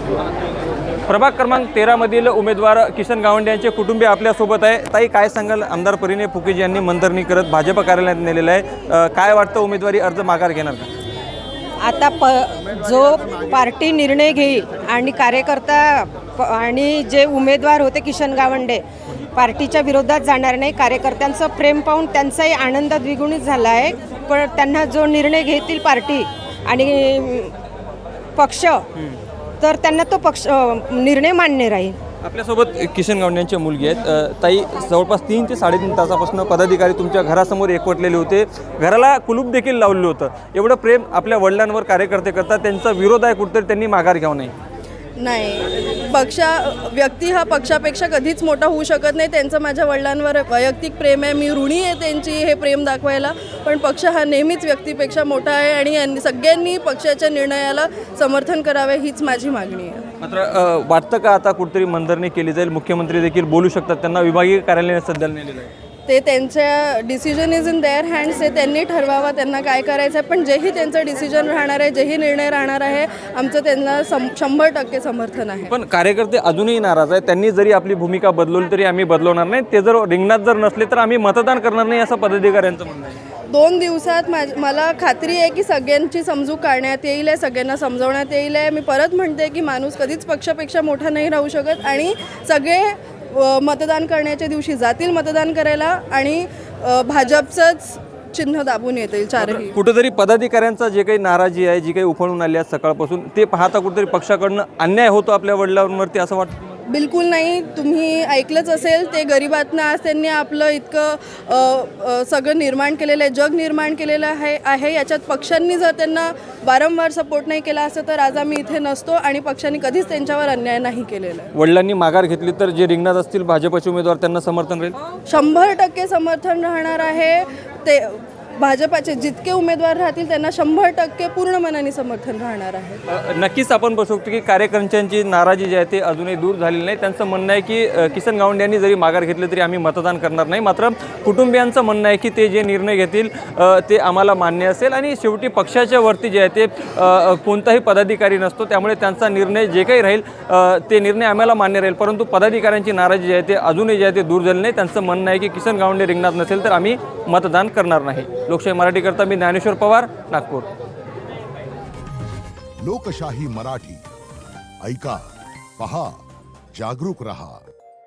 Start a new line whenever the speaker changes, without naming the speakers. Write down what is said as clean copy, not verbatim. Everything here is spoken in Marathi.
प्रभाग क्रमांक 13 मधील उमेदवार किशन गावंडे यांचे कुटुंबीय आपल्यासोबत आहे। ताई, काय सांगाल? आमदार परिणय फुकेजी यांनी मंतरणी करत भाजप कार्यालयात नेलेलं आहे, काय वाटतं, उमेदवारी अर्ज माघार घेणार का?
आता जो पार्टी निर्णय घेईल आणि कार्यकर्ता आणि जे उमेदवार होते किशन गावंडे पार्टीच्या विरोधात जाणार नाही। कार्यकर्त्यांचं प्रेम पाहून त्यांचाही आनंद द्विगुणित झाला आहे। पण त्यांना जो निर्णय घेतील पार्टी आणि पक्ष, तर त्यांना तो पक्ष निर्णय मान्य राहील।
आपल्यासोबत किशन गावंडे यांची मुलगी आहेत। ताई, जवळपास 3 ते 3.5 तासापासून पदाधिकारी तुमच्या घरासमोर एकवटलेले होते, घराला कुलूप देखील लावलेलं होतं। एवढं प्रेम आपल्या वडिलांवर कार्यकर्ते करतात, त्यांचा विरोध आहे, कुठेतरी त्यांनी माघार घ्यावं
नाही। व्यक्ती हा पक्षापेक्षा कधीच मोठा होऊ शकत नाही। त्यांचं माझ्या वडिलांवर वैयक्तिक प्रेम आहे, मी ऋणी आहे त्यांची हे प्रेम दाखवायला। पण पक्ष हा नेहमीच व्यक्तीपेक्षा मोठा आहे आणि सगळ्यांनी पक्षाच्या निर्णयाला समर्थन करावे हीच माझी मागणी आहे।
मात्र वाटतं का आता कुठेतरी मंतरणी केली जाईल? मुख्यमंत्री देखील बोलू शकतात, त्यांना विभागीय कार्यालयाने सध्या नेलेलं आहे।
ते त्यांच्या decision is in their hands, ते त्यांनी ठरवावा त्यांना काय करायचं आहे। पण जेही त्यांचं डिसिजन राहणार आहे, जेही निर्णय राहणार आहे, आमचं त्यांना 100% समर्थन आहे।
पण कार्यकर्ते अजूनही नाराज आहेत, त्यांनी जरी आपली भूमिका बदलवली तरी आम्ही बदलवणार नाही, ते जर रिंगणात जर नसले तर आम्ही मतदान करणार नाही, असं पदाधिकाऱ्यांचं म्हणणं आहे।
2 दिवसात मला खात्री आहे की सगळ्यांची समजूक काढण्यात येईल आहे, सगळ्यांना समजवण्यात येईल आहे। मी परत म्हणते की माणूस कधीच पक्षापेक्षा मोठा नाही राहू शकत आणि सगळे मतदान करण्याच्या दिवशी जातील मतदान करायला आणि भाजपचंच चिन्ह दाबून येतील चारही।
कुठेतरी पदाधिकाऱ्यांचा जे काही नाराजी आहे, जी काही उफळून आली आहे सकाळपासून, ते पाहता कुठेतरी पक्षाकडनं अन्याय होतो आपल्या वडिलांवरती, असं वाटतं?
बिलकुल नाही। तुम्ही ऐकलंच असेल, ते गरिबातनं आज त्यांनी आपलं इतकं सगळं निर्माण केलेलं आहे, जग निर्माण केलेलं आहे। याच्यात पक्षांनी जर त्यांना वारंवार सपोर्ट नाही केला असतं तर आज आम्ही इथे नसतो आणि पक्षांनी कधीच त्यांच्यावर अन्याय नाही केलेला आहे।
वडिलांनी माघार घेतली तर जे रिंगणात असतील भाजपचे उमेदवार, त्यांना समर्थन राहील?
100% समर्थन राहणार आहे। ते भाजपाचे जितके उमेदवार राहतील त्यांना 100% पूर्ण मनाने समर्थन राहणार आहे।
नक्कीच आपण बघू शकतो की कार्यकर्त्यांची नाराजी जी आहे ते अजूनही दूर झालेली नाही। त्यांचं म्हणणं आहे की किशन गावंडे यांनी जरी माघार घेतली तरी आम्ही मतदान करणार नाही। मात्र कुटुंबियांचं म्हणणं आहे की ते जे निर्णय घेतील ते आम्हाला मान्य असेल आणि शेवटी पक्षाच्या वरती जे आहे ते कोणताही पदाधिकारी नसतो, त्यामुळे त्यांचा निर्णय जे काही राहील ते निर्णय आम्हाला मान्य राहील। परंतु पदाधिकाऱ्यांची नाराजी जी आहे ते अजूनही जे आहे ते दूर झाली नाही। त्यांचं म्हणणं आहे की किशन गावंडे रिंगणात नसेल तर आम्ही मतदान करणार नाही। लोकशाही मराठी करता मी ज्ञानेश्वर पवार, नागपूर।
लोकशाही मराठी ऐका, पहा, जागरूक रहा।